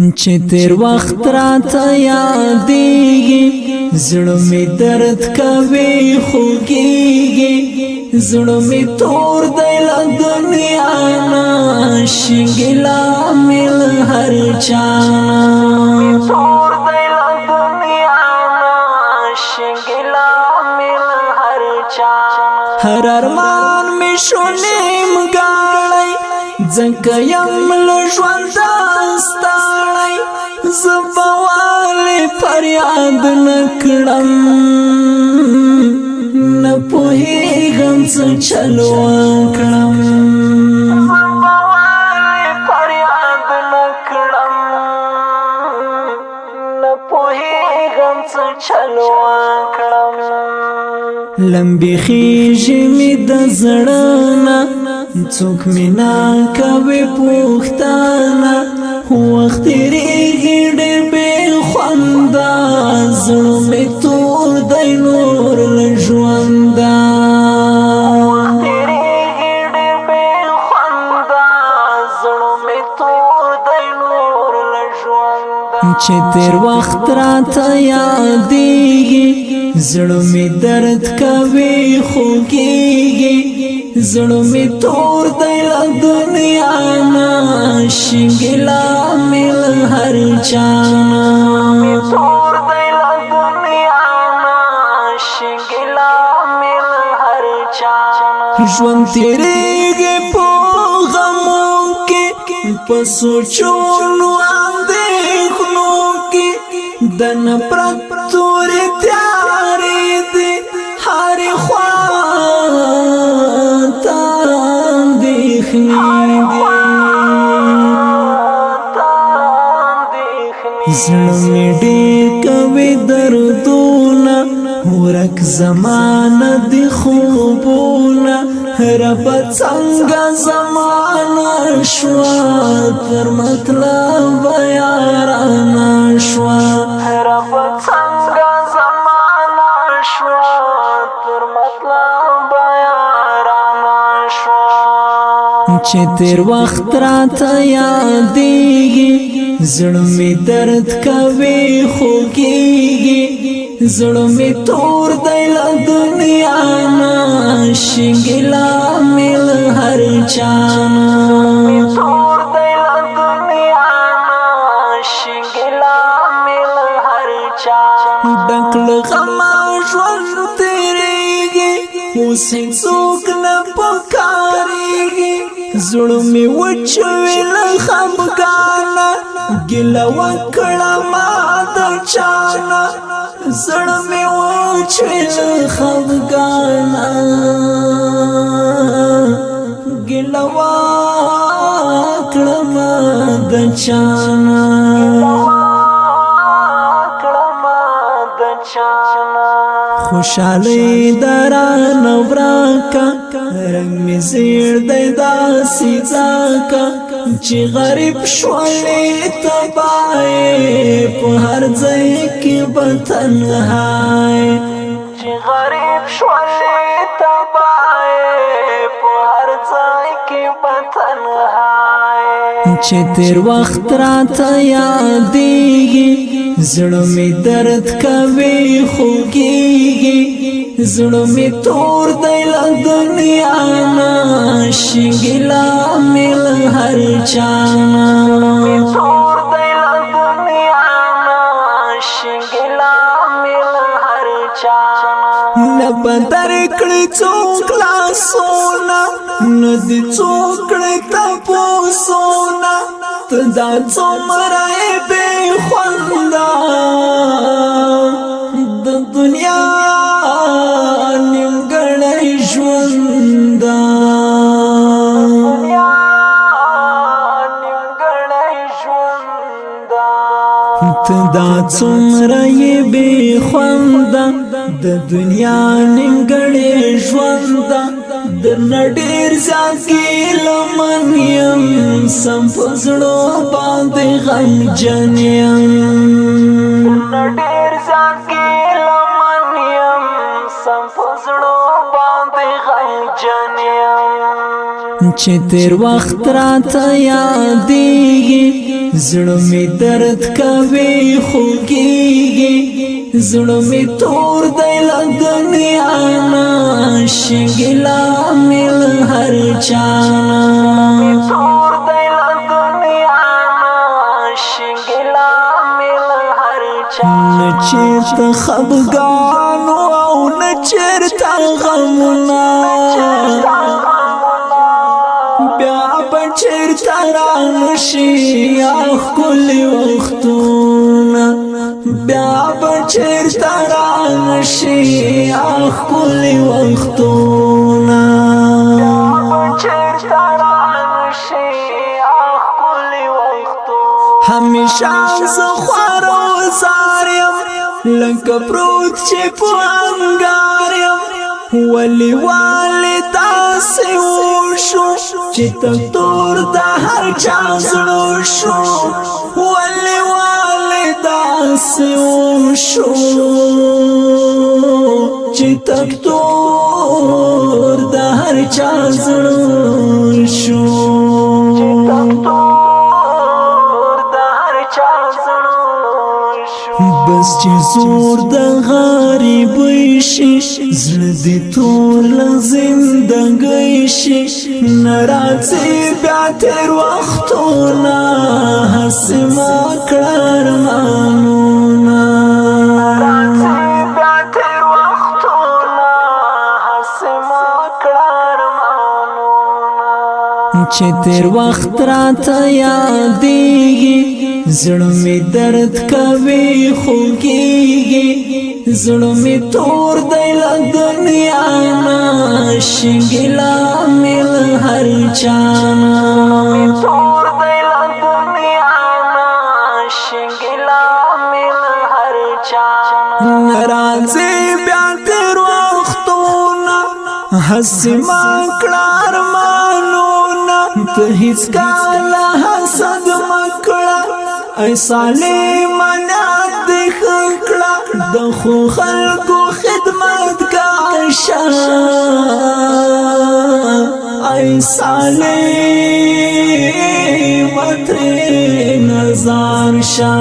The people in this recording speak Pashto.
چې تیر وخت راته یادېږي زړه مې درد کوي خوږېږي زړه مې تور دی له دنیا نه شګې لامل هر چا تور دی له دنیا نه شګې لامل هر چا هر ارمان مې شو نیمګړی ځکه یم له ژونده ستړی زه به ولې فریاد نه کړم نه پوهېږم څه چل وکړم زه به ولې فریاد نه کړم نه پوهېږم څه چل وکړم لمبې خېژې مې د زړه نه څوک مې نه کوي پوښتنه وخت تېرېږي ډېر بې خونده زړه مې تور دی نور له ژونده وخت تېرېږي ډېر بې خونده زړه مې تور دی نور له ژونده چې تېر وخت راته یادېږي زړه مې درد کوي خوږېږي زړه مې تور دی له دنیا نه شګې لامل هر چا تور دی له دنیا نه شګې لامل هر چا ژوند تېرېږي په غمو کې په سوچونو اندېښنو کې د نفرت تورې تیارې دي هرې خوا زړه مې ډېر کوي دردونه ورک زمانه دي خوبونه ربه څنګه زمانه شوه تر مطلبه یارانه شوه ربه څنګه زمانه شوه تر مطلبه یارانه شوه چې تیر وخت راته یادېږي زړه مې درد کوي خوږېږي زړه مې تور دی له دنیا نه شګې لامل هر چا تور دی له دنیا نه شګې لامل هر چا ډک له غمه ژوند تېرېږي اوس هېڅوک نه پکارېږي زړه مې وچوي له خفګانه ګیله وکړه ما د چانه زړه مې وچوي له خفګانه ګیله وکړه ما د چانه خوشحالي درانه ورکه رنگ می زیر دی داسې ځکه چې غریب شولې تبای په هر ځای کې به تنهای چې غریب شولې تبای په هر ځای کې به تنهای چې تیر وخت راته یادېږي زړه مې درد کوي خوږېږي زړه مې تور دی له دنیا نه شګې لامل هر چا تور دی له دنیا نه شګې لامل هر چا نه به درکړي څوک لاسونه نه دې څوک کړي تپوسونه ته دا څومره یې بې خونده د دنیا نیمګړی ژوند ته دا څومره یې بې خونده د دنیا نیمګړی ژوند درنه ډېر زیات ګیلمن یم سم په زړه باندې غمجن یم درنه ډېر زیات ګیلمن یم سم په زړه باندې غمجن یم چې تیر وخت راته یادېږي زړه مې درد کوي خوږېږي زړه مې تور دی له دنیا نه شګې لامل هر چا نه تور دی له دنیا نه شګې لامل هر چا نه چېرته خفګان او نه چېرته غمونه بیا به چېرته رانشي ښکلي وختونه بیا به چېرته رانشي ښکلي وختونه بیا به چېرته رانشي ښکلي وختونه همیشه زه خوار او زار یم لکه پروت چې په انګار یم ولې داسې وشو چې تک تور د هر چا زړه شو ولې داسې وشو چې تک تور د هر چا زړه شو بس چې زور د غریبۍ شي زړه دې تور له زندګۍ شي نه راځي بیا تېر وختونه هسې ما کړه ارمانونه راځي بیا تېر وختونه هسې ما کړه ارمانونه چې تېر وخت راته یادېږي زړه مې درد کوي خوږېږي زړه مې تور دی له دنیا نه شګې لامل هر چا نه تور دی له دنیا نه شګې لامل هر چا نه راځي بیا تېر وختونه هسې ما کړه ارمانونه ته هېڅکله حسد مه کړه ای سالمانات دې ښه کړه د ښو خلکو خدمتګار شه ای سالم ترې نظر شه